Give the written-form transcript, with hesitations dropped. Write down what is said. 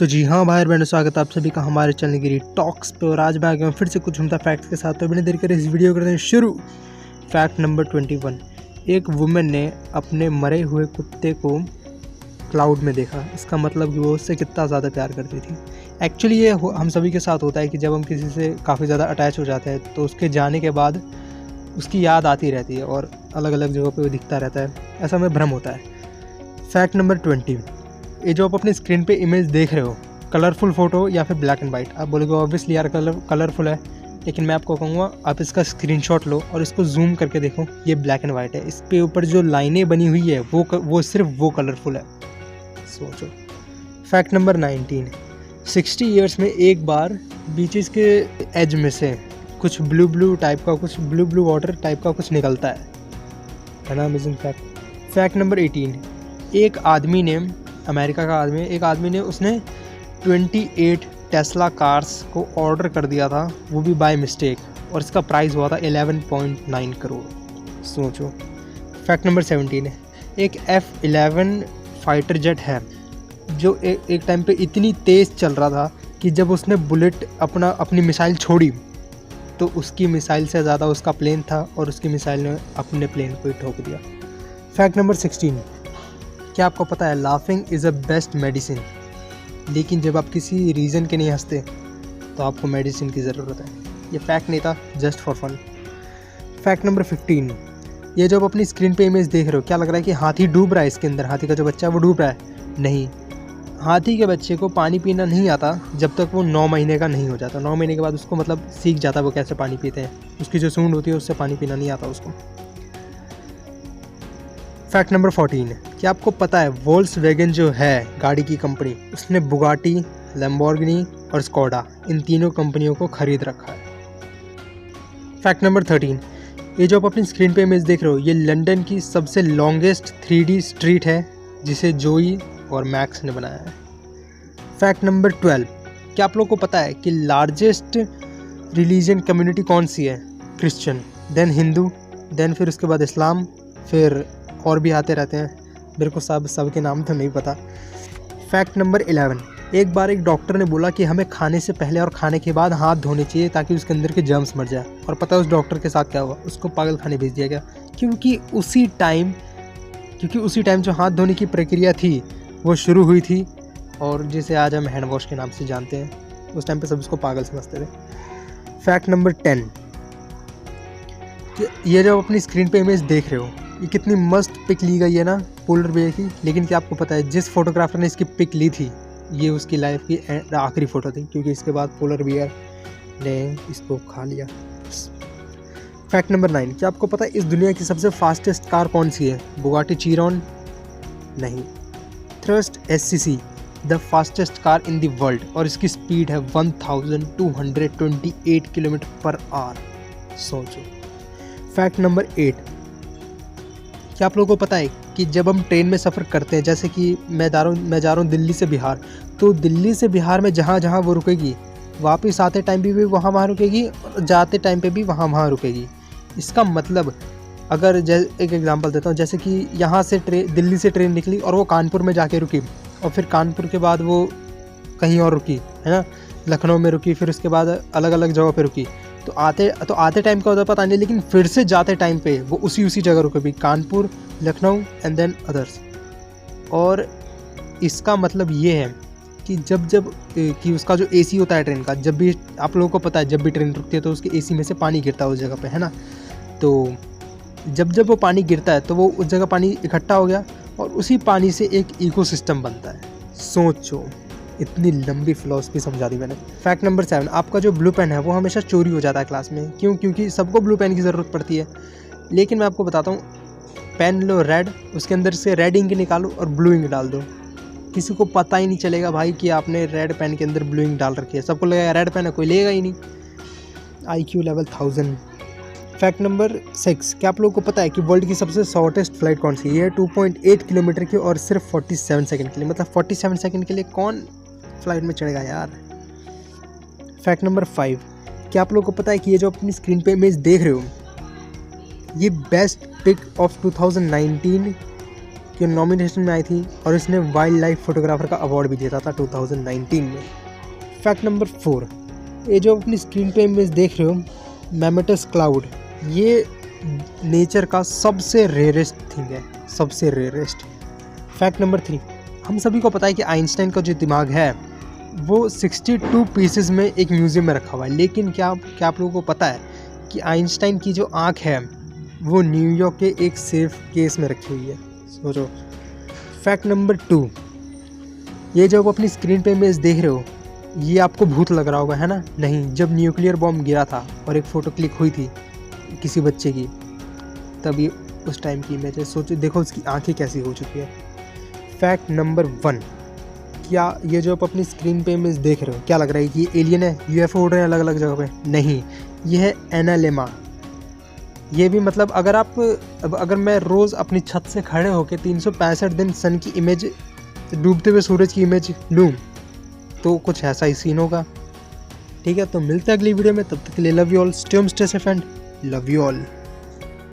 तो जी हाँ भाई बहनों, स्वागत है आप सभी का हमारे चैनल गिरी टॉक्स पे। और आज मैं आ गया हूँ फिर से कुछ उम्दा फैक्ट्स के साथ। तो बिना देर कर इस वीडियो करते हैं शुरू। Fact number 21। एक वुमेन ने अपने मरे हुए कुत्ते को क्लाउड में देखा। इसका मतलब कि वो उससे कितना ज़्यादा प्यार करती थी। एक्चुअली ये हम सभी के साथ होता है कि जब हम किसी से काफ़ी ज़्यादा अटैच हो जाते हैं तो उसके जाने के बाद उसकी याद आती रहती है और अलग अलग जगहों पे वो दिखता रहता है, ऐसा हमें भ्रम होता है। Fact number 20। ये जो आप अपनी स्क्रीन पे इमेज देख रहे हो, कलरफुल फ़ोटो या फिर ब्लैक एंड वाइट। आप बोलोगे ऑब्वियसली यार कलरफुल है, लेकिन मैं आपको कहूँगा आप इसका स्क्रीनशॉट लो और इसको जूम करके देखो, ये ब्लैक एंड वाइट है। इस पे ऊपर जो लाइनें बनी हुई है वो सिर्फ वो कलरफुल है, सोचो। Fact number 19। 60 ईयर्स में एक बार बीचेस के एज में से कुछ ब्लू टाइप का, कुछ ब्लू वाटर टाइप का कुछ निकलता है ना। Amazing fact. Fact number 18। एक आदमी ने, अमेरिका का आदमी, एक आदमी ने उसने 28 टेस्ला कार्स को ऑर्डर कर दिया था, वो भी बाय मिस्टेक, और इसका प्राइस हुआ था 11.9 करोड़, सोचो। फैक्ट नंबर 17 है। एक F-11 फाइटर जेट है जो एक टाइम पे इतनी तेज़ चल रहा था कि जब उसने बुलेट अपनी मिसाइल छोड़ी तो उसकी मिसाइल से ज़्यादा उसका प्लेन था और उसकी मिसाइल ने अपने प्लेन को ही ठोक दिया। Fact number 16। क्या आपको पता है laughing is a best medicine, लेकिन जब आप किसी रीज़न के नहीं हंसते तो आपको मेडिसिन की ज़रूरत है। ये फैक्ट नहीं था, just for fun. Fact number 15। ये जो आप अपनी स्क्रीन पे इमेज देख रहे हो, क्या लग रहा है कि हाथी डूब रहा है इसके अंदर, हाथी का जो बच्चा है वो डूब रहा है? नहीं, हाथी के बच्चे को पानी पीना नहीं आता जब तक वो 9 महीने का नहीं हो जाता। 9 महीने के बाद उसको मतलब सीख जाता है वो कैसे पानी पीते हैं। उसकी जो सूंड होती है उससे पानी पीना नहीं आता उसको। Fact number 14। क्या आपको पता है वोल्क्सवैगन जो है गाड़ी की कंपनी, उसने बुगाटी, लैम्बोर्गिनी और स्कोडा, इन तीनों कंपनियों को खरीद रखा है। Fact number 13। ये जो आप अपनी स्क्रीन पे इमेज देख रहे हो, ये लंदन की सबसे लॉन्गेस्ट 3D स्ट्रीट है जिसे जोई और मैक्स ने बनाया है। Fact number 12। क्या आप लोगों को पता है कि लार्जेस्ट रिलीजन कम्युनिटी कौन सी है? क्रिश्चियन, देन हिंदू, देन फिर उसके बाद इस्लाम, फिर और भी आते रहते हैं, मेरे को सब के नाम तो नहीं पता। Fact number 11। एक बार एक डॉक्टर ने बोला कि हमें खाने से पहले और खाने के बाद हाथ धोने चाहिए ताकि उसके अंदर के जर्म्स मर जाए। और पता है उस डॉक्टर के साथ क्या हुआ? उसको पागल खाने भेज दिया गया, क्योंकि उसी टाइम जो हाथ धोने की प्रक्रिया थी वो शुरू हुई थी, और जिसे आज हम हैंड वॉश के नाम से जानते हैं, उस टाइम पे सब उसको पागल समझते थे। Fact number 10। ये जो अपनी स्क्रीन पे इमेज देख रहे हो, ये कितनी मस्त पिक ली गई है ना पोलर बियर की। लेकिन क्या आपको पता है जिस फोटोग्राफर ने इसकी पिक ली थी, ये उसकी लाइफ की आखिरी फ़ोटो थी, क्योंकि इसके बाद पोलर बियर ने इसको खा लिया। Fact number 9। क्या आपको पता है इस दुनिया की सबसे फास्टेस्ट कार कौन सी है? बुगाटी चीरॉन? नहीं, thrust SCC, the fastest car in the world, और इसकी स्पीड है 1228 किलोमीटर पर आवर, सोचो। Fact number 8। क्या आप लोगों को पता है कि जब हम ट्रेन में सफ़र करते हैं, जैसे कि मैं जा रहा हूँ दिल्ली से बिहार, तो दिल्ली से बिहार में जहाँ वो रुकेगी, वापस आते टाइम पे भी वहाँ रुकेगी, और जाते टाइम पे भी वहाँ रुकेगी। इसका मतलब, अगर एक एग्जांपल देता हूँ, जैसे कि यहाँ से दिल्ली से ट्रेन निकली और वो कानपुर में जाके रुकी, और फिर कानपुर के बाद वो कहीं और रुकी, है ना, लखनऊ में रुकी, फिर उसके बाद अलग अलग जगह पे रुकी, तो आते टाइम का उधर पता नहीं, लेकिन फिर से जाते टाइम पे वो उसी जगह रुकेगी, Kanpur, Lucknow and than others. और इसका मतलब ये है कि जब कि उसका जो AC होता है ट्रेन का, जब भी, आप लोगों को पता है जब भी ट्रेन रुकती है तो उसके AC में से पानी गिरता है उस जगह पे, है ना। तो जब वो पानी गिरता है तो वो उस जगह पानी इकट्ठा हो गया और उसी पानी से एक इकोसिस्टम बनता है। सोचो, इतनी लंबी फिलॉसफी समझा दी मैंने। Fact number 7। आपका जो ब्लू पेन है वो हमेशा चोरी हो जाता है क्लास में। क्यों? क्योंकि सबको ब्लू पेन की ज़रूरत पड़ती है, लेकिन मैं आपको बताता हूँ, पेन लो रेड, उसके अंदर से रेड इंक निकालो और ब्लू इंक डाल दो, किसी को पता ही नहीं चलेगा भाई कि आपने रेड पेन के अंदर ब्लू इंक डाल रखी है। सबको लगेगा रेड पेन है, कोई लेगा ही नहीं। IQ level 1000। Fact number 6। क्या आप लोगों को पता है कि वर्ल्ड की सबसे शॉर्टेस्ट फ्लाइट कौन सी है? ये 2.8 किलोमीटर की और सिर्फ 47 सेकंड के लिए। मतलब 47 सेकंड के लिए कौन फ्लाइट में चढ़ेगा यार। Fact number 5। क्या आप लोगों को पता है कि ये जो अपनी स्क्रीन पे इमेज देख रहे हो, ये बेस्ट पिक ऑफ 2019 की नॉमिनेशन में आई थी और इसने वाइल्ड लाइफ फोटोग्राफर का अवार्ड भी जीता था 2019 में। फैक्ट नंबर 4, ये जो अपनी स्क्रीन पे इमेज देख रहे हो मैमेटस क्लाउड, ये नेचर का सबसे रेयरेस्ट थिंग है, सबसे रेयरेस्ट। फैक्ट नंबर 3, हम सभी को पता है कि आइंस्टाइन का जो दिमाग है वो 62 पीसेस में एक म्यूज़ियम में रखा हुआ है, लेकिन क्या आप लोगों को पता है कि आइंस्टाइन की जो आँख है वो न्यूयॉर्क के एक सेफ केस में रखी हुई है, सोचो। फैक्ट नंबर 2, ये जो आप अपनी स्क्रीन पे इमेज देख रहे हो ये आपको भूत लग रहा होगा, है ना? नहीं, जब न्यूक्लियर बॉम्ब गिरा था और एक फ़ोटो क्लिक हुई थी किसी बच्चे की, तब ये उस टाइम की इमेज है। सोचो, देखो उसकी आंखें कैसी हो चुकी है। फैक्ट नंबर 1, क्या ये जो आप अपनी स्क्रीन पे इमेज देख रहे हो क्या लग रहा है कि ये एलियन है, यूएफओ उड़ रहे हैं अलग अलग जगह पे? नहीं, ये है एनालेमा। ये भी मतलब अगर मैं रोज़ अपनी छत से खड़े होकर 365 दिन सन की इमेज, डूबते हुए सूरज की इमेज लूँ तो कुछ ऐसा ही सीन होगा। ठीक है, तो मिलते हैं अगली वीडियो में, तब तक के लिए love you all, stay home stay safe and love you all.